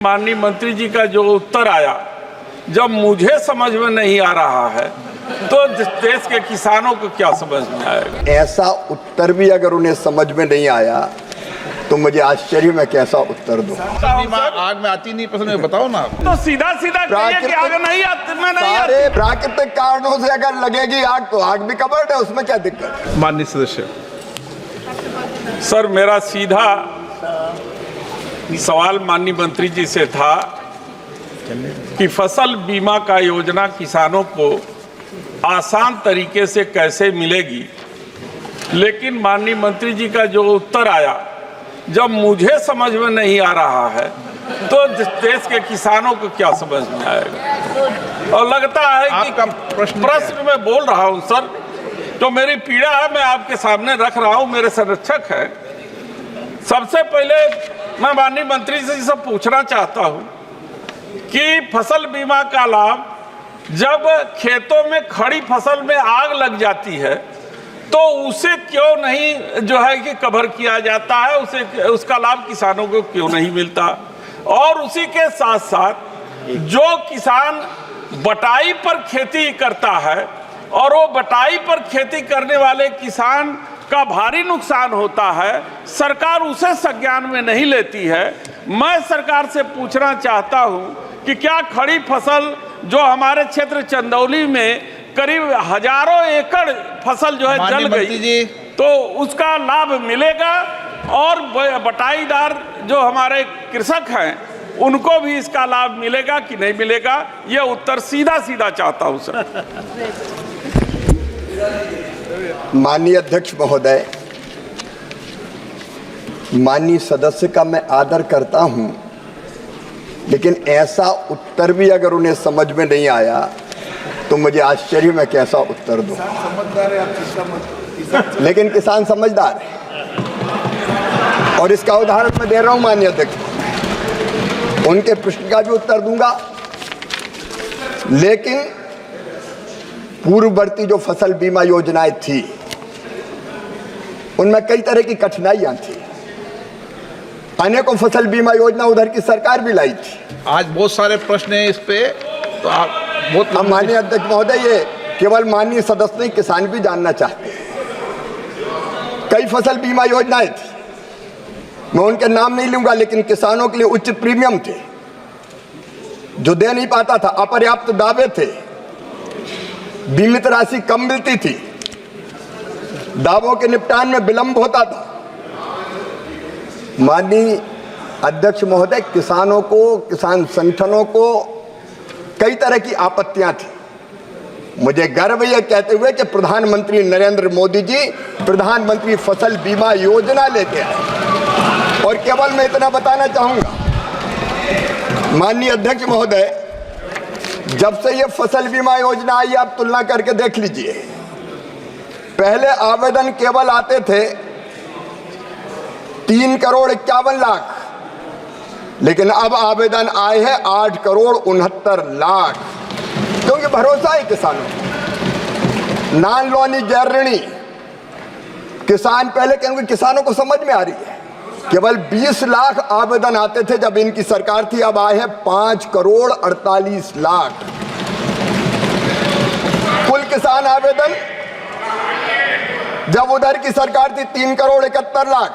माननीय मंत्री जी का जो उत्तर आया, जब मुझे समझ में नहीं आ रहा है तो देश के किसानों को क्या समझ में आएगा। ऐसा उत्तर भी अगर उन्हें समझ में नहीं आया तो मुझे आश्चर्य में कैसा उत्तर दूं। आग में आती नहीं पसंद में बताओ ना। तो सीधा सीधा कहिए कि आग नहीं आती, मैं नहीं आती। सारे प्राकृतिक कारणों से अगर लगेगी आग तो आग भी कवर्ड है, उसमें क्या दिक्कत है। माननीय सदस्य सर, मेरा सीधा सवाल माननीय मंत्री जी से था कि फसल बीमा का योजना किसानों को आसान तरीके से कैसे मिलेगी, लेकिन माननीय मंत्री जी का जो उत्तर आया, जब मुझे समझ में नहीं आ रहा है तो देश के किसानों को क्या समझ में आएगा। और लगता है कि प्रश्न में बोल रहा हूं सर, तो मेरी पीड़ा है, मैं आपके सामने रख रहा हूं, मेरे संरक्षक है। सबसे पहले मैं माननीय मंत्री जी से पूछना चाहता हूं कि फसल बीमा का लाभ जब खेतों में खड़ी फसल में आग लग जाती है तो उसे क्यों नहीं जो है कि कवर किया जाता है, उसका लाभ किसानों को क्यों नहीं मिलता। और उसी के साथ साथ जो किसान बटाई पर खेती करता है और वो बटाई पर खेती करने वाले किसान का भारी नुकसान होता है, सरकार उसे संज्ञान में नहीं लेती है। मैं सरकार से पूछना चाहता हूं कि क्या खड़ी फसल जो हमारे क्षेत्र चंदौली में करीब हजारों एकड़ फसल जो है जल गई, तो उसका लाभ मिलेगा और बटाईदार जो हमारे कृषक हैं उनको भी इसका लाभ मिलेगा कि नहीं मिलेगा, यह उत्तर सीधा सीधा चाहता हूं सर। माननीय अध्यक्ष महोदय, माननीय सदस्य का मैं आदर करता हूं, लेकिन ऐसा उत्तर भी अगर उन्हें समझ में नहीं आया तो मुझे आश्चर्य में कैसा उत्तर दूं। लेकिन किसान समझदार है और इसका उदाहरण मैं दे रहा हूं माननीय अध्यक्ष। उनके प्रश्न का भी उत्तर दूंगा, लेकिन पूर्ववर्ती जो फसल बीमा योजनाएं थी उनमें कई तरह की कठिनाइयां थी। अनेकों फसल बीमा योजना उधर की सरकार भी लाई थी। आज बहुत सारे प्रश्न हैं इस पे, तो आप बहुत माननीय अध्यक्ष महोदय, ये केवल माननीय सदस्य नहीं, किसान भी जानना चाहते हैं। कई फसल बीमा योजनाएं थी, मैं उनके नाम नहीं लूंगा, लेकिन किसानों के लिए उचित प्रीमियम थे जो दे नहीं पाता था, अपर्याप्त दावे थे, बीमित राशि कम मिलती थी, दावों के निपटान में विलंब होता था। माननीय अध्यक्ष महोदय, किसानों को, किसान संगठनों को कई तरह की आपत्तियां थी। मुझे गर्व यह कहते हुए कि प्रधानमंत्री नरेंद्र मोदी जी प्रधानमंत्री फसल बीमा योजना लेके आए। और केवल मैं इतना बताना चाहूंगा माननीय अध्यक्ष महोदय, जब से यह फसल बीमा योजना आई, आप तुलना करके देख लीजिए। पहले आवेदन केवल आते थे 3,51,00,000, लेकिन अब आवेदन आए हैं 8,69,00,000, क्योंकि भरोसा है किसानों को। नॉन लोनी गैर ऋणी किसान पहले, क्योंकि किसानों को समझ में आ रही है, केवल 20 लाख आवेदन आते थे जब इनकी सरकार थी, अब आए हैं 5,48,00,000 कुल किसान आवेदन। जब उधर की सरकार थी 3,71,00,000,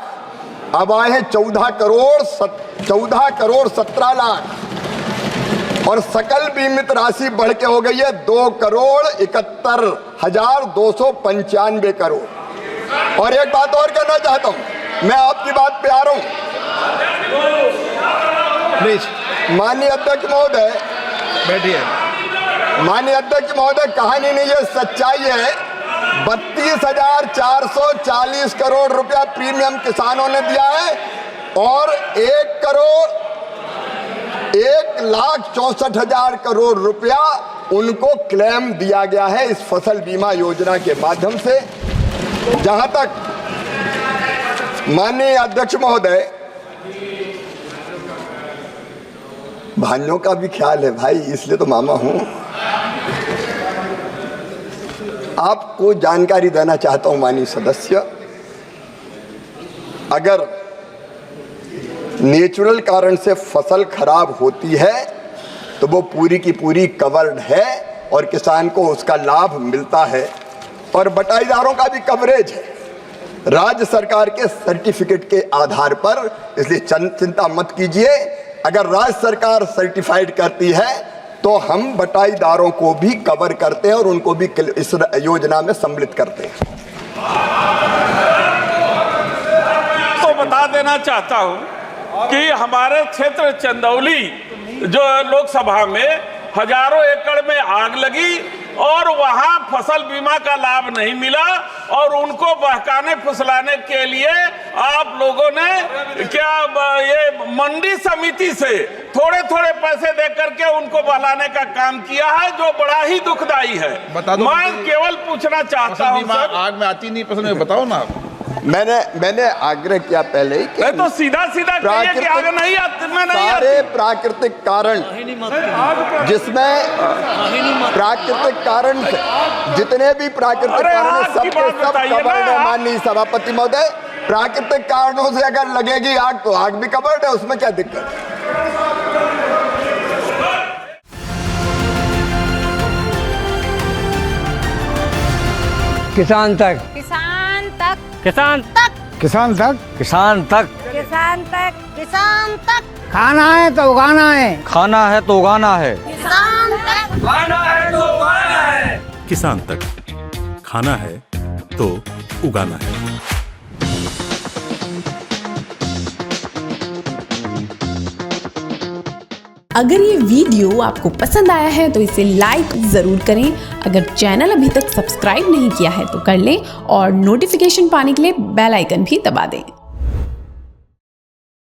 अब आए हैं 14,17,00,000 और सकल बीमित राशि बढ़ के हो गई है 2,71,295 करोड़। और एक बात और कहना चाहता हूं, मैं आपकी बात पे आ रहा हूं प्लीज। माननीय अध्यक्ष महोदय बैठिए। माननीय अध्यक्ष महोदय, कहानी नहीं है, सच्चाई है। 32,440 करोड़ रुपया प्रीमियम किसानों ने दिया है और 1,64,000 करोड़ रुपया उनको क्लेम दिया गया है इस फसल बीमा योजना के माध्यम से। जहां तक माननीय अध्यक्ष महोदय, भाइयों का भी ख्याल है भाई, इसलिए तो मामा हूं। आपको जानकारी देना चाहता हूं माननीय सदस्य, अगर नेचुरल कारण से फसल खराब होती है तो वो पूरी की पूरी कवर्ड है और किसान को उसका लाभ मिलता है। और बटाईदारों का भी कवरेज है राज्य सरकार के सर्टिफिकेट के आधार पर, इसलिए चिंता मत कीजिए। अगर राज्य सरकार सर्टिफाइड करती है तो हम बटाईदारों को भी कवर करते हैं और उनको भी इस योजना में सम्मिलित करते हैं। तो बता देना चाहता हूं कि हमारे क्षेत्र चंदौली जो लोकसभा में हजारों एकड़ में आग लगी और वहां फसल बीमा का लाभ नहीं मिला और उनको बहकाने फुसलाने के लिए आप लोगों ने क्या ये मंडी समिति से थोड़े थोड़े पैसे दे करके उनको बहलाने का काम किया है, जो बड़ा ही दुखदाई है। बता दो, मैं केवल पूछना चाहता हूं सर, आग में आती नहीं फसल में, बताओ ना आप। मैंने आग्रह किया पहले ही कि तो सीधा सीधा कहिए कि आग नहीं आती, मैं नहीं आती। सारे प्राकृतिक कारण जिसमें प्राकृतिक कारण से जितने भी प्राकृतिक कारण सबके सब कवर्ड है। माननीय सभापति महोदय, प्राकृतिक कारणों से अगर लगेगी आग तो आग भी कवर्ड है, उसमें क्या दिक्कत है। किसान तक, किसान तक, किसान तक, किसान तक, किसान तक, किसान तक, किसान तक, खाना है तो उगाना है, खाना है तो उगाना है, किसान तक, खाना है तो उगाना है, किसान तक, खाना है तो उगाना है। अगर ये वीडियो आपको पसंद आया है तो इसे लाइक ज़रूर करें। अगर चैनल अभी तक सब्सक्राइब नहीं किया है तो कर लें और नोटिफिकेशन पाने के लिए बेल आइकन भी दबा दें।